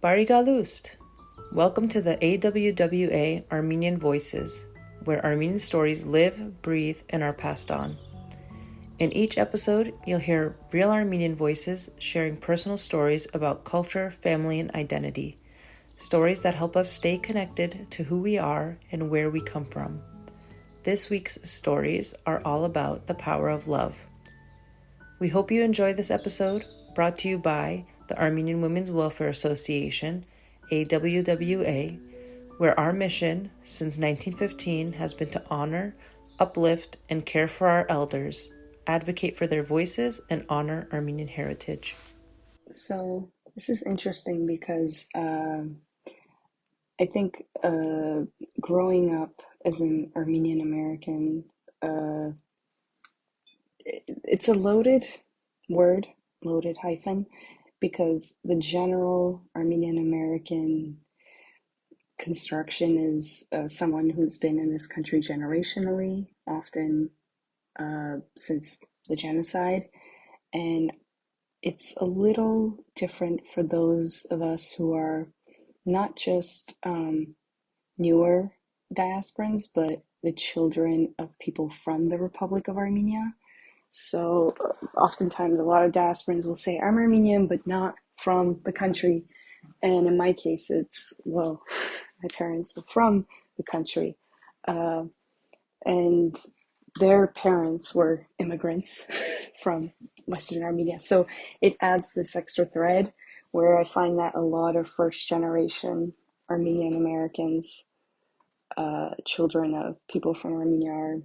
Barigalust! Welcome to the AWWA Armenian Voices, where Armenian stories live, breathe, and are passed on. In each episode, you'll hear real Armenian voices sharing personal stories about culture, family, and identity. Stories that help us stay connected to who we are and where we come from. This week's stories are all about the power of love. We hope you enjoy this episode, brought to you by the Armenian Women's Welfare Association, AWWA, where our mission since 1915 has been to honor, uplift, and care for our elders, advocate for their voices, and honor Armenian heritage. So this is interesting because I think growing up as an Armenian-American, it's a loaded word, loaded hyphen, because the general Armenian-American construction is someone who's been in this country generationally, often since the genocide. And it's a little different for those of us who are not just newer diasporans, but the children of people from the Republic of Armenia. So oftentimes a lot of diasporans will say, I'm Armenian, but not from the country. And in my case, it's, well, my parents were from the country. And their parents were immigrants from Western Armenia. So it adds this extra thread where I find that a lot of first generation Armenian Americans, children of people from Armenia,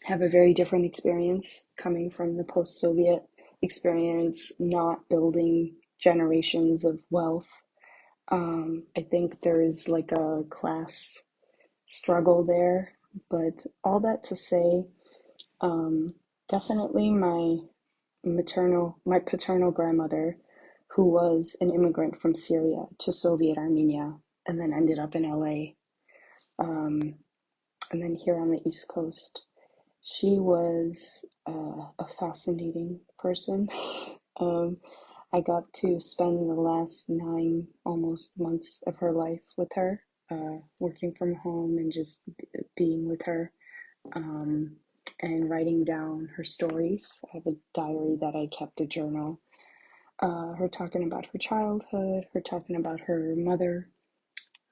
have a very different experience coming from the post-Soviet experience, not building generations of wealth. I think there is like a class struggle there, but all that to say, definitely my paternal grandmother, who was an immigrant from Syria to Soviet Armenia and then ended up in LA, and then here on the East Coast. She was a fascinating person. I got to spend the last 9 almost months of her life with her, working from home and just being with her, and writing down her stories. I have a diary that I kept, a journal. Her talking about her childhood, her talking about her mother,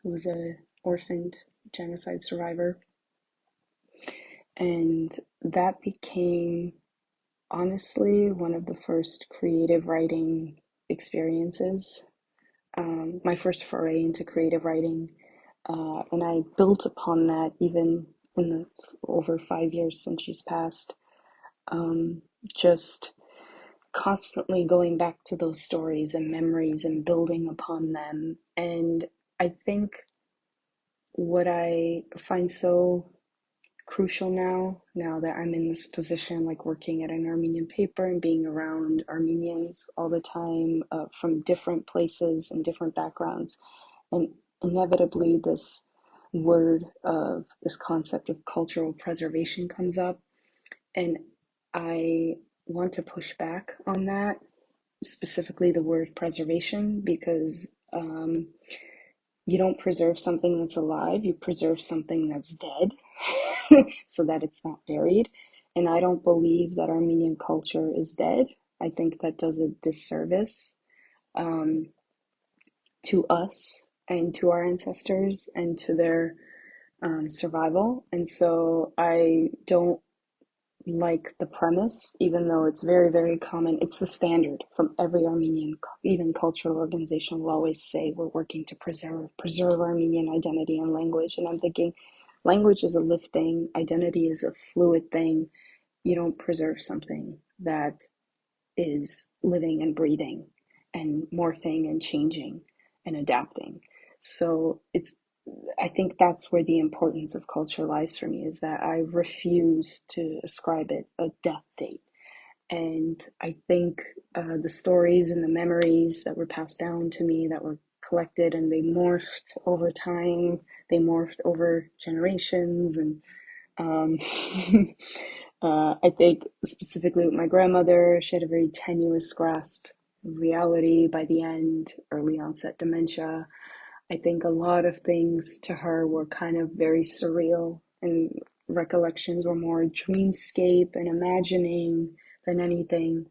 who was an orphaned genocide survivor. And that became, honestly, one of the first creative writing experiences, my first foray into creative writing. And I built upon that even in the over 5 years since she's passed, just constantly going back to those stories and memories and building upon them. And I think what I find so crucial now that I'm in this position, like working at an Armenian paper and being around Armenians all the time, from different places and different backgrounds, and inevitably this word of this concept of cultural preservation comes up, and I want to push back on that, specifically the word preservation, because you don't preserve something that's alive, you preserve something that's dead so that it's not buried. And I don't believe that Armenian culture is dead. I think that does a disservice to us and to our ancestors and to their survival. And so I don't like the premise, even though it's very, very common. It's the standard from every Armenian, even cultural organization will always say we're working to preserve Armenian identity and language. And I'm thinking, language is a lived thing, identity is a fluid thing. You don't preserve something that is living and breathing and morphing and changing and adapting. So I think that's where the importance of culture lies for me, is that I refuse to ascribe it a death date. And I think the stories and the memories that were passed down to me, that were collected, and they morphed over time, they morphed over generations. And I think specifically with my grandmother, she had a very tenuous grasp reality by the end, early onset dementia. I think a lot of things to her were kind of very surreal, and recollections were more dreamscape and imagining than anything.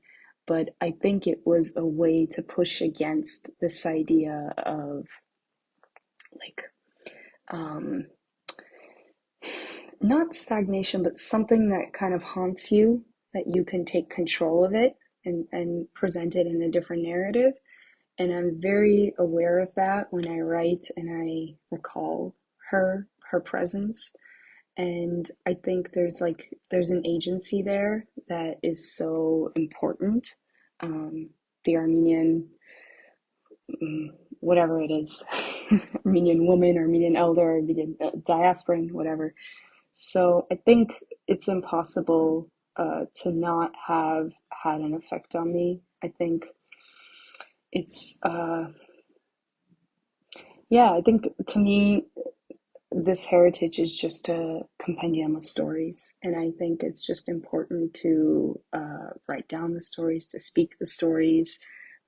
But I think it was a way to push against this idea of like um, not stagnation, but something that kind of haunts you, that you can take control of it and present it in a different narrative. And I'm very aware of that when I write and I recall her presence. And I think there's an agency there that is so important. The Armenian, whatever it is, Armenian woman, Armenian elder, Armenian diasporan, whatever. So I think it's impossible to not have had an effect on me. I think it's, yeah, I think to me, this heritage is just a compendium of stories. And I think it's just important to write down the stories, to speak the stories,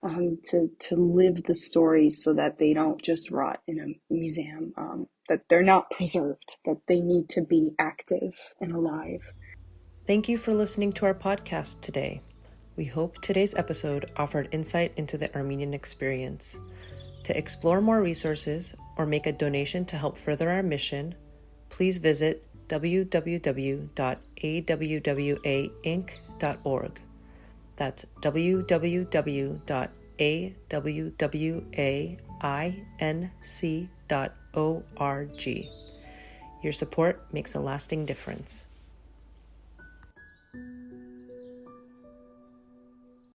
to live the stories so that they don't just rot in a museum, that they're not preserved, that they need to be active and alive. Thank you for listening to our podcast today. We hope today's episode offered insight into the Armenian experience. To explore more resources or make a donation to help further our mission, please visit www.awwainc.org. That's www.awwainc.org. Your support makes a lasting difference.